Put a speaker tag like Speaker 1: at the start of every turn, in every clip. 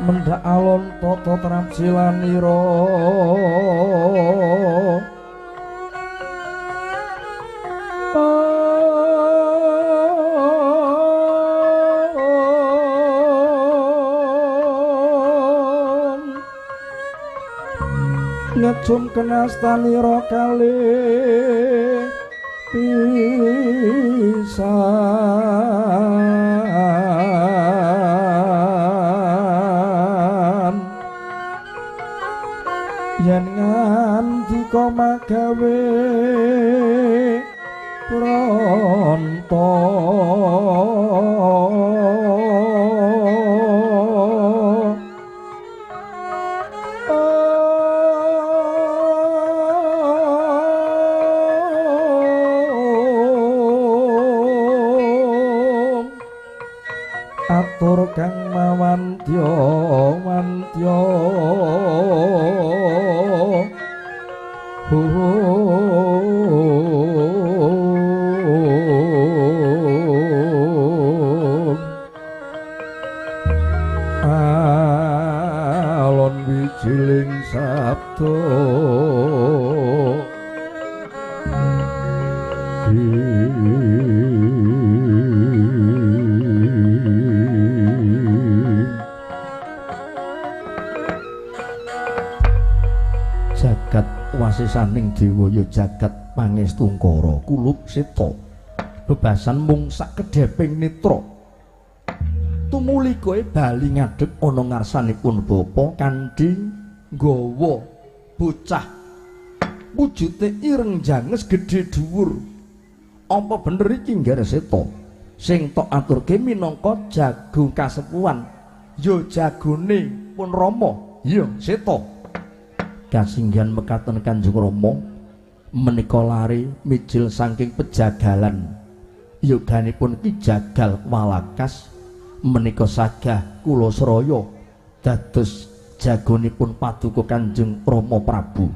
Speaker 1: mendak alon tata tramsilanira ngecum kenastanira kalih pisan yen ngandika magawe pronto atur kang mawantya wantya alon wijiling sabda jagat wasisaning dewa ya jagat pangestungkara kulub seta bebasan mung sakedheping netra tumuli kowe bali ngadeg ana ngarsanipun bapa kanthi nggawa bocah wujude ireng janges gedhe dhuwur apa bener iki Ngger Seta sing tok aturke minangka jago kasepuhan ya jagone pun Rama ya Seta kasinggihan mekaten Kanjeng Rama menika lari mijil saking pejagalan yoganipun Ki Jagal Walakas menika sagah kula sraya dados jagonipun paduka Kanjeng Rama Prabu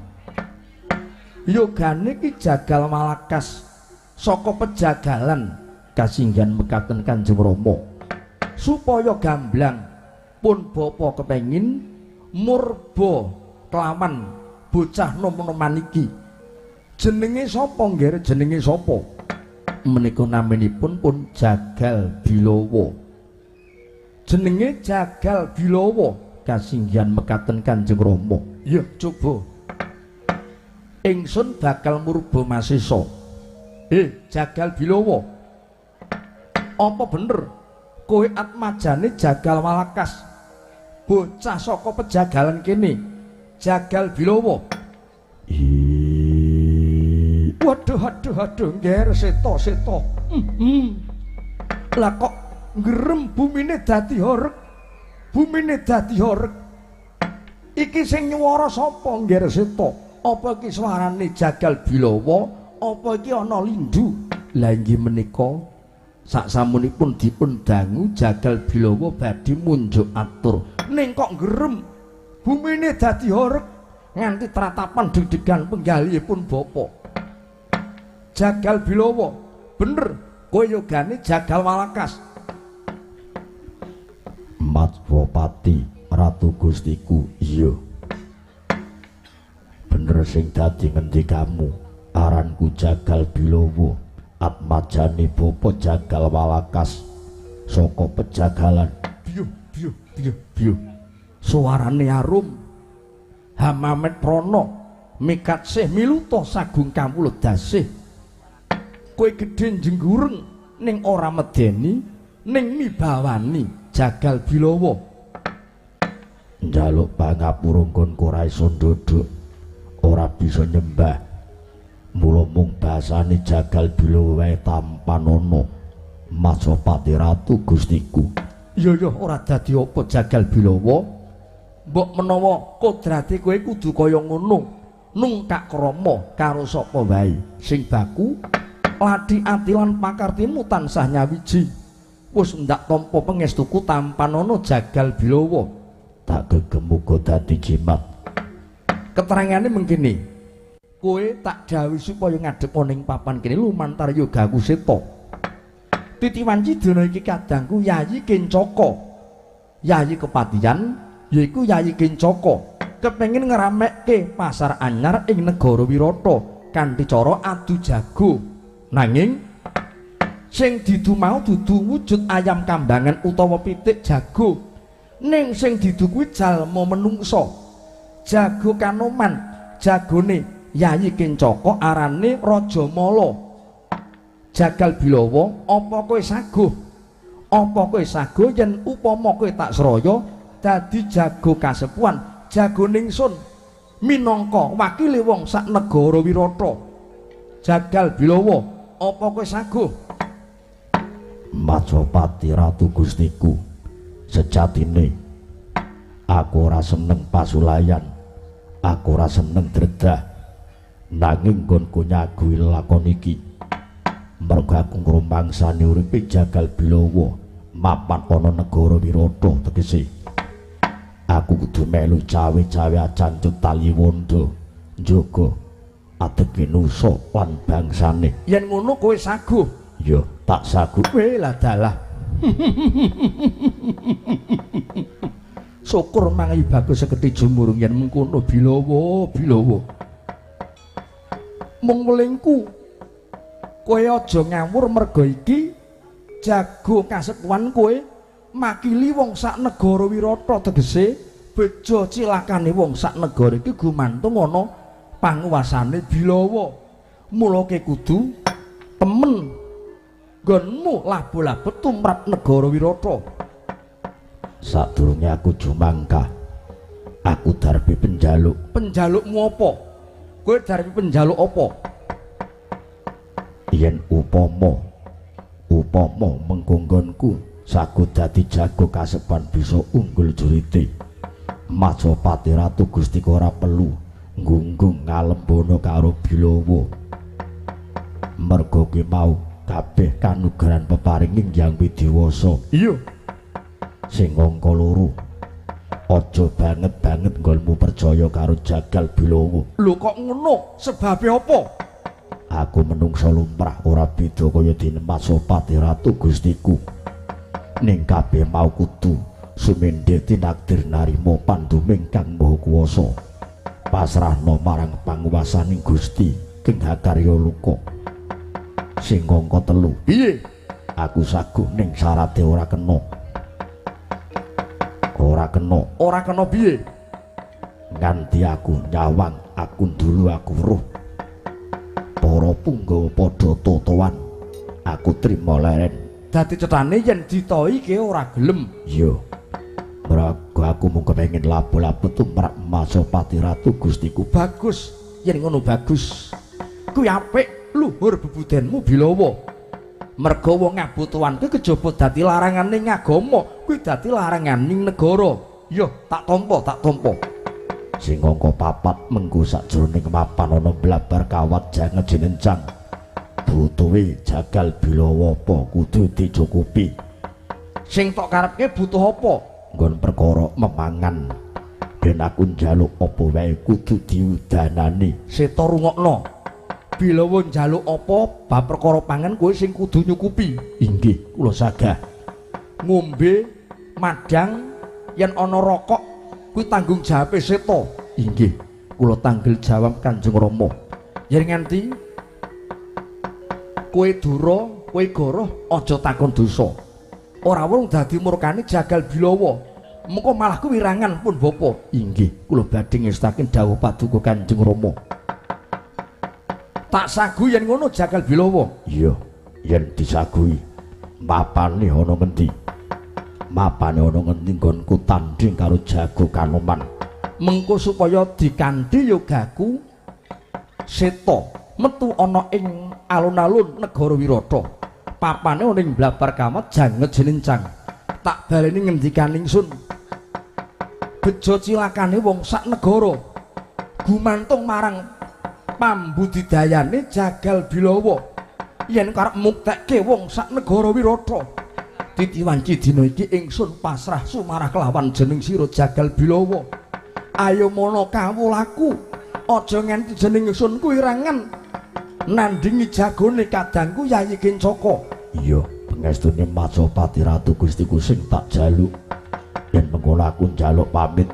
Speaker 1: yogane Ki Jagal Walakas saka pejagalan kasinggihan mekaten Kanjeng Rama supaya gamblang pun bapa kepengin murba kelawan bocah nom-noman iki jenenge sapa Ngger jenenge sapa menika naminipun pun Jagal Bilawa jenenge Jagal Bilawa kasinggihan mekaten Kanjeng Rama ya coba ingsun bakal murba masisa Jagal Bilawa apa bener kowe atmajane Jagal Walakas bocah saka pejagalan kene Jagal Bilawa waduh Ngger Seta lah kok ngerem bumine dadi horeg iki sing nyuwara sapa Ngger Seta apa iki swarane Jagal Bilawa apa iki ana lindhu lah inggih menika saksamunipun dipun dangu Jagal Bilawa badhe munjuk atur ning kok ngerem bumine dadi horeg nganti tratapan deg-degan penggalihipun bapa Jagal Bilawa bener kowe yogane Jagal Walakas Matwapati Ratu Gustiku iya bener sing dadi ngendikamu aranku Jagal Bilawa atmajane bapa Jagal Walakas saka pejagalan biyo suarane arum Hamamet Prana mikat sih miluto sagung kawula dasih kowe gedhe jenggureng ning ora medeni ning mibawani jagal bilawa njaluk pangapura kon ora iso ndodok ora bisa nyembah mula mung basane jagal bilawa wae tampan ana Majapati Ratu Gustiku. Iya ora dadi apa jagal bilawa mbok menawa kodrate kowe kudu kaya ngono nungkak krama karo sapa wae sing baku lati ati lan pakartimu tansah nyawiji wis ndak tampa pangestuku tampan ana jagal bilawa tak gegem uga dadi jimat. Keterangane mengkene kowe tak dawuh supaya ngadhep ning papan kene lumantar yogaku seta titiwan cidana iki kadangku Yayi Kencaka Yayi Kepatihan yaiku Yayi Kencaka kepengin ngeramekke pasar anyar ing negara Wirata kanthi cara adu jago nanging sing didu mau dudu wujud ayam kambangan utawa pitik jago ning sing didu kuwi jalma menungsa jago Kanoman jagone Yayi Kencaka arane Rajamala jagal bilawa apa kowe saguh yen upama kowe tak sraya dadi jago kasepuan jago ningsun minangka wakile wong sak negara Wirata jagal bilawa apa kowe saguh Majapati Ratu Gustiku sejatine aku ora seneng pasulayan aku ora seneng dredah nanging nggonku nyagui lakon iki mergo aku ngrumangsani uripe jagal bilawa mapan ana negara Wirata tegese aku kudu melu cawe-cawe acancut Taliwondo njaga ateke nusa lan bangsane yen ngono kowe saguh ya tak saguh lah dalah syukur mangi bagus seketi jumurung yen mengkono bilawa mung welingku kowe aja ngawur merga iki jago kasepuan kowe makili wong sak negara Wirata tegese beja cilakane wong sak negara iki gumantung ana panguwasane bilawa mula kowe kudu temen nggonmu labuh-labuh tumrap negara Wirata sadurunge aku jumangkah aku darbi penjalukmu apa kowe darbi penjaluk apa yen upama mengkonggonku saged dadi jago kasepan bisa unggul jurite Majapati Ratu Gustiku ora perlu nggunggung ngalembono karo bilawa mergo kuwi mau kabeh kanugrahan peparinging Hyang Widiwasa iya sing angka loro aja banget nggonmu percaya karo jagal bilawa lho kok ngono sebabe apa aku menungso lumrah ora beda kaya dene Majapati Ratu Gustiku ning kabeh mau kudu sumendhe tinakdir narima panduming Kang Maha Kuwasa pasrahna marang panguwasaning Gusti King Hakarya Luka sing angka 3 piye aku saguh ning syarate ora kena piye nganti aku nyawang aku dulu aku weruh para punggawa padha totoan aku trima leren dadi cetane yen ditoi ke ora gelem iya mergo aku mung kepengin labuh-labuh tumrap Majapati Ratu Gustiku bagus yen ngono bagus kuwi apik luhur bebudenmu bilawa mergo wong ngabutuhan kuwi kejaba dadi larangan ning agama kuwi dadi larangan ning negara iya tak tampa sing angka 4 mengko sakjroning mapan ana blabar kawat janget jinencang butuhe jagal bilawa apa kudu dicukupi sing tok karepke butuh apa nggon perkara memangan yen aku njaluk apa wae kudu diudanani seta rungokno bilawa njaluk apa bab perkara pangan kowe sing kudu nyukupi inggih kula sagah ngombe madang yen ana rokok kuwi tanggung jawab seta inggih kula tanggel jawab Kanjeng Rama yen nganti kowe dura kowe goroh aja takon dosa ora wong dadi murkane jagal bilawa Mengko malah kuwirangan pun bapa. Inggih, kula badhe ngestaken dawuh paduka Kanjeng Rama. Tak sagu yen ngono Jagal Bilawa. Iya, yen disagui. Mapane ana ngendi? Mapane ana ngendi nggonku tanding karo Jago Kanoman. Mengko supaya dikanthi yogaku Seta metu ana ing alun-alun negara Wirata. Papane ana ing Blabar Kamat janget jenincang. Tak baleni ngendikan ingsun. Bejo cilakane wong sak negara gumantung marang pambudidayane Jagal Bilawa. Yen karep muktekke wong sak negara Wirata. Titiwanci dina iki ingsun pasrah sumarah kelawan jeneng sira Jagal Bilawa. Ayo mono kawulaku. Aja nganti jeneng ingsun kuwi irangan. Nandingi jagone kadangku Yayi Kencaka. Iya, pengestune Majapati Ratu Gustiku sing tak jaluk. Yen mengkono aku njaluk pamit,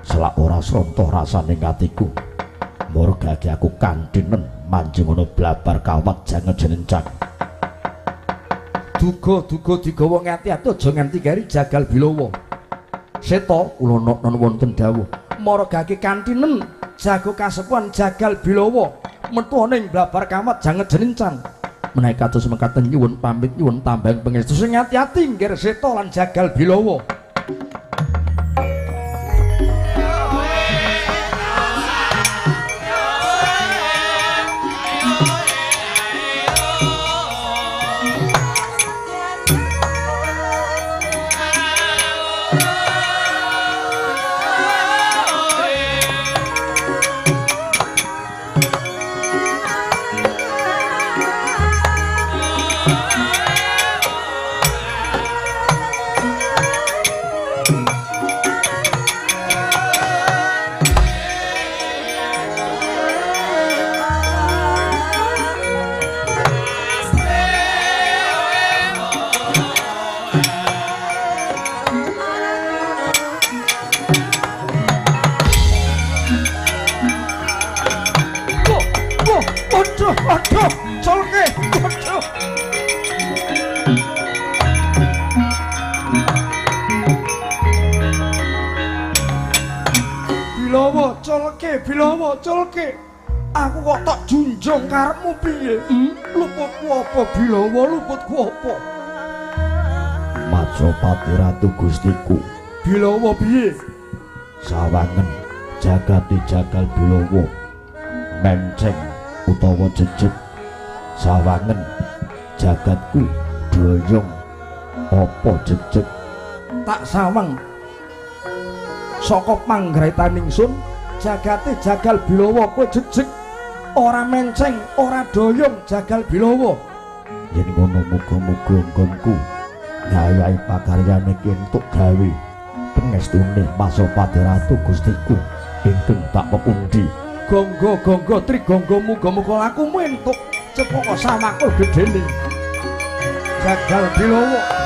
Speaker 1: selak ora sronto rasane atiku. Murgake aku kantinen manjing ana Blabar Kawat janget jenencang. Duga-duga digawa ngati-ati aja nganti gari Jagal Bilawa. Seta kula non wonten dawuh, margake kantinen jago kasepuhan Jagal Bilawa metu ana ing Blabar Kamat janget jenencang. Menawi kados mekaten nyuwun pamit nyuwun tambang pangestu sing ati-ati nggih Seta lan Jagal Bilawa. Bilawa colke. Aku kok tak junjung karepmu piye? Luputku apa Bilawa, luputku apa? Majapati Ratu Gustiku. Bilawa piye? Sawangen jagate Jagal Bilawa. Menceng utawa jejeg. Sawangen jagatku doyong apa jejeg. Tak sawang saka panggraitan ingsun jagate Jagal Bilawa kowe jejeg ora menceng ora doyong Jagal Bilawa. Yen ngono muga-muga nggonku ngayahi pakaryane iki entuk gawe pengestune Majapati Ratu Gustiku ingkang tak pepundi. Gonggo trigonggo muga-muga lakumu entuk cepaka samakul gedene Jagal Bilawa.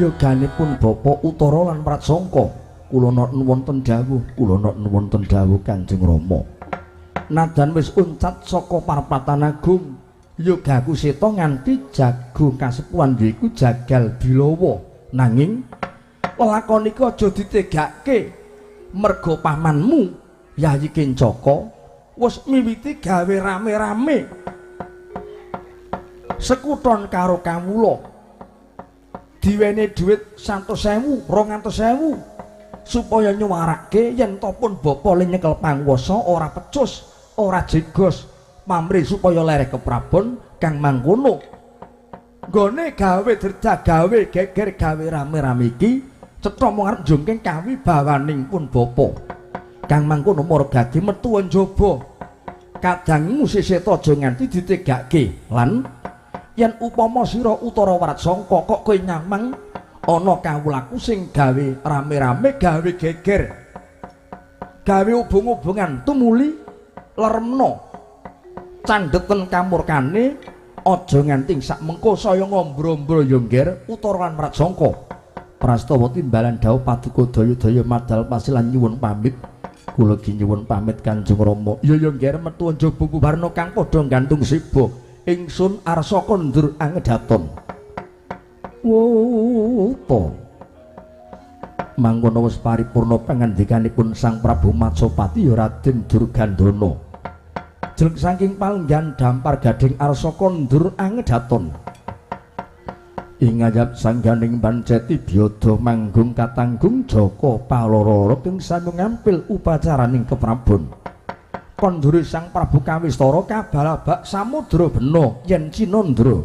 Speaker 1: Yoganipun Bapa Utara lan Pratsangka kula nuwun wonten dawuh Kanjeng Rama. Nadan wis uncat saka parpatan agung yogaku Seta nganti jago kasepuhan yaiku Jagal Bilawa. Nanging lelakon iki aja ditegake merga pamanmu Yayi Kencaka wis miwiti gawe rame-rame sekuton karo kawula diwene dhuwit 100.000 200.000 supaya nyuwarake yen to pun bapa le nyekel panguwasa ora pecus ora jegos pamrih supaya lereh keprabon kang mangkono nggone gawe derja gawe geger gawe rame-rame iki cetha mung arep njungking kawibawaning pun bapa kang mangkono margagi metu njaba kadang musiseta aja nganti ditegake lan yen upama sira utara warat sangka kok kowe nyamang ana kawulaku sing gawe rame-rame gawe geger gawe ubung-ubungan tumuli leremno candheten kamurkane aja nganti sak mengko saya ngombro-ombro ya ngger utara lan warat sangka prastawa timbalan dawuh paduka daya-daya madal pasilan nyuwun pamit kula gi nyuwun pamit Kanjeng Rama ya ngger metu njaba bubarna kang padha gantung siba ingsun arsa kondur angedaton wopo mangkono wis paripurna pangandikanipun Sang Prabu Matsapati ya Raden Durgandana jelek saking palenggan dampar gading arsa kondur angedaton ing ngajab sangganing panceti biyada manggung katanggung Jaka Paloro ping sami ngampil upacaraning keprabon kondure Sang Prabu Kawistara kabalabak samudra bena yen Cinandra